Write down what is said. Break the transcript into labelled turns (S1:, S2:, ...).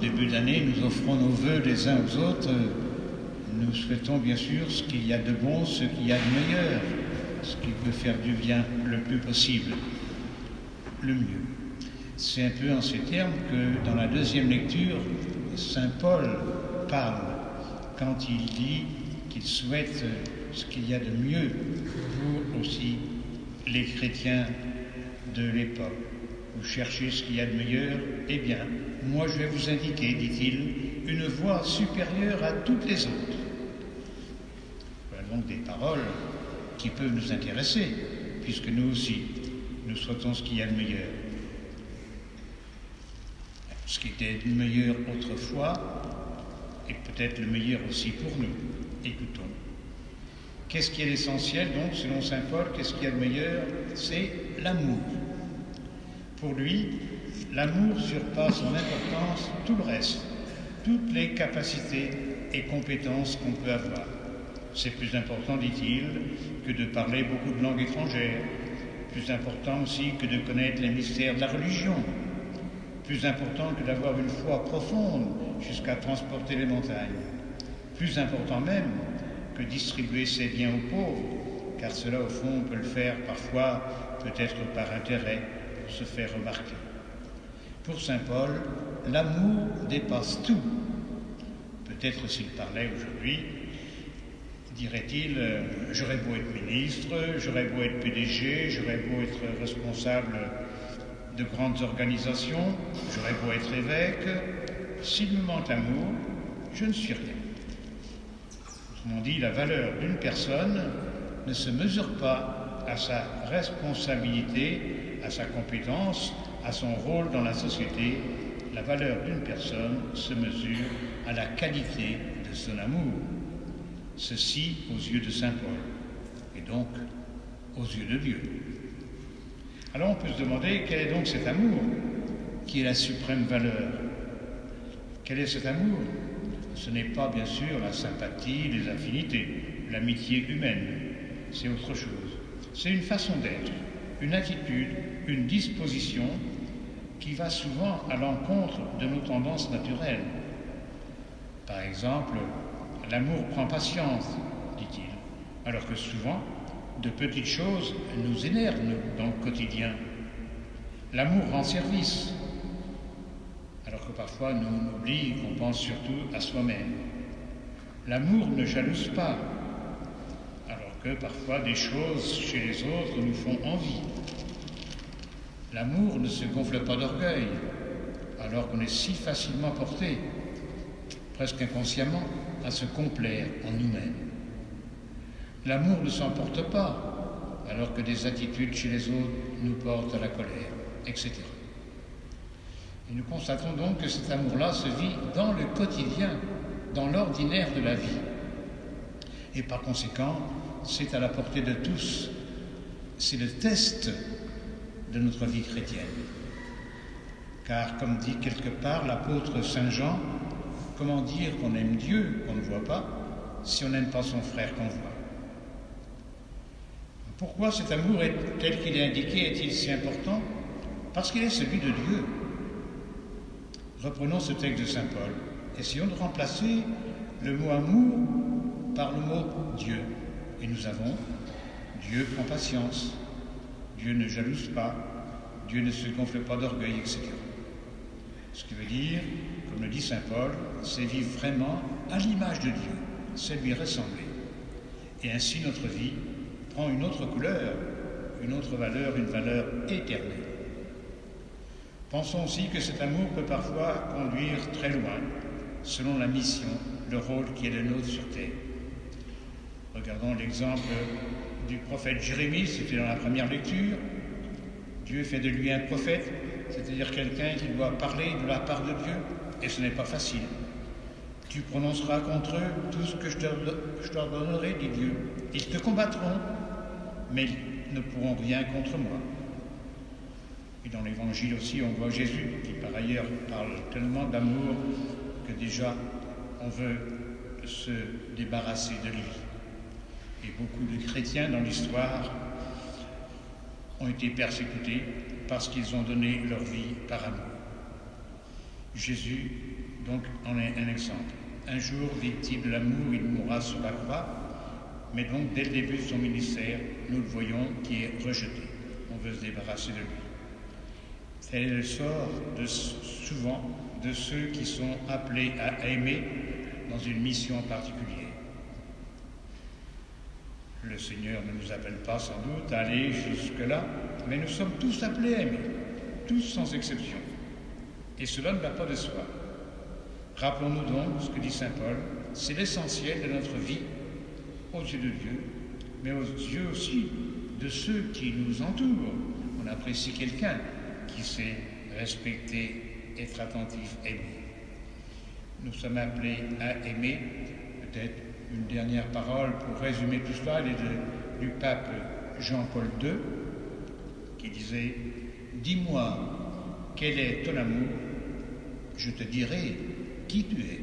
S1: début d'année, nous offrons nos vœux les uns aux autres. Nous souhaitons bien sûr ce qu'il y a de bon, ce qu'il y a de meilleur, ce qui peut faire du bien le plus possible, le mieux. C'est un peu en ces termes que dans la deuxième lecture, saint Paul parle quand il dit qu'il souhaite ce qu'il y a de mieux pour aussi les chrétiens de l'époque. Vous cherchez ce qu'il y a de meilleur, eh bien, moi je vais vous indiquer, dit-il, une voie supérieure à toutes les autres. Voilà donc des paroles qui peuvent nous intéresser, puisque nous aussi, nous souhaitons ce qu'il y a de meilleur. Ce qui était le meilleur autrefois est peut-être le meilleur aussi pour nous. Écoutons. Qu'est-ce qui est l'essentiel donc, selon saint Paul, qu'est-ce qu'il y a de meilleur? C'est l'amour. Pour lui, l'amour surpasse en importance tout le reste, toutes les capacités et compétences qu'on peut avoir. C'est plus important, dit-il, que de parler beaucoup de langues étrangères, plus important aussi que de connaître les mystères de la religion, plus important que d'avoir une foi profonde jusqu'à transporter les montagnes, plus important même que distribuer ses biens aux pauvres, car cela au fond on peut le faire parfois peut-être par intérêt, pour se faire remarquer. Pour saint Paul, l'amour dépasse tout. Peut-être s'il parlait aujourd'hui, dirait-il, j'aurais beau être ministre, j'aurais beau être PDG, j'aurais beau être responsable de grandes organisations, j'aurais beau être évêque, s'il me manque l'amour, je ne suis rien. Autrement dit, la valeur d'une personne ne se mesure pas à sa responsabilité, à sa compétence, à son rôle dans la société. La valeur d'une personne se mesure à la qualité de son amour. Ceci aux yeux de saint Paul, et donc aux yeux de Dieu. Alors on peut se demander quel est donc cet amour qui est la suprême valeur. Quel est cet amour? Ce n'est pas bien sûr la sympathie, les affinités, l'amitié humaine, c'est autre chose. C'est une façon d'être, une attitude, une disposition qui va souvent à l'encontre de nos tendances naturelles. Par exemple, l'amour prend patience, dit-il, alors que souvent, de petites choses nous énervent dans le quotidien. L'amour rend service, alors que parfois nous on oublie, on pense surtout à soi-même. L'amour ne jalouse pas, alors que parfois des choses chez les autres nous font envie. L'amour ne se gonfle pas d'orgueil, alors qu'on est si facilement porté, presque inconsciemment, à se complaire en nous-mêmes. L'amour ne s'emporte pas, alors que des attitudes chez les autres nous portent à la colère, etc. Et nous constatons donc que cet amour-là se vit dans le quotidien, dans l'ordinaire de la vie. Et par conséquent, c'est à la portée de tous. C'est le test de notre vie chrétienne. Car, comme dit quelque part l'apôtre Saint Jean, comment dire qu'on aime Dieu qu'on ne voit pas, si on n'aime pas son frère qu'on voit? Pourquoi cet amour, tel qu'il est indiqué, est-il si important? Parce qu'il est celui de Dieu. Reprenons ce texte de saint Paul. Essayons de remplacer le mot amour par le mot Dieu. Et nous avons Dieu prend patience, Dieu ne jalouse pas, Dieu ne se gonfle pas d'orgueil, etc. Ce qui veut dire, comme le dit saint Paul, c'est vivre vraiment à l'image de Dieu, c'est lui ressembler. Et ainsi notre vie prend une autre couleur, une autre valeur, une valeur éternelle. Pensons aussi que cet amour peut parfois conduire très loin, selon la mission, le rôle qui est le nôtre sur terre. Regardons l'exemple du prophète Jérémie, c'était dans la première lecture. Dieu fait de lui un prophète, c'est-à-dire quelqu'un qui doit parler de la part de Dieu, et ce n'est pas facile. Tu prononceras contre eux tout ce que je leur donnerai, dit Dieu. Ils te combattront, mais ils ne pourront rien contre moi. Et dans l'Évangile aussi, on voit Jésus, qui par ailleurs parle tellement d'amour que déjà on veut se débarrasser de lui. Et beaucoup de chrétiens dans l'histoire ont été persécutés parce qu'ils ont donné leur vie par amour. Jésus donc en est un exemple. Un jour, victime de l'amour, il mourra sur la croix, mais donc dès le début de son ministère, nous le voyons qui est rejeté. On veut se débarrasser de lui. Tel est le sort souvent de ceux qui sont appelés à aimer dans une mission particulière. Le Seigneur ne nous appelle pas sans doute à aller jusque-là, mais nous sommes tous appelés à aimer, tous sans exception. Et cela ne va pas de soi. Rappelons-nous donc ce que dit saint Paul, c'est l'essentiel de notre vie aux yeux de Dieu, mais aux yeux aussi de ceux qui nous entourent. On apprécie quelqu'un qui sait respecter, être attentif, aimer. Nous sommes appelés à aimer. Peut-être une dernière parole pour résumer tout cela, elle est du pape Jean-Paul II, qui disait « Dis-moi quel est ton amour, je te dirai qui tu es. »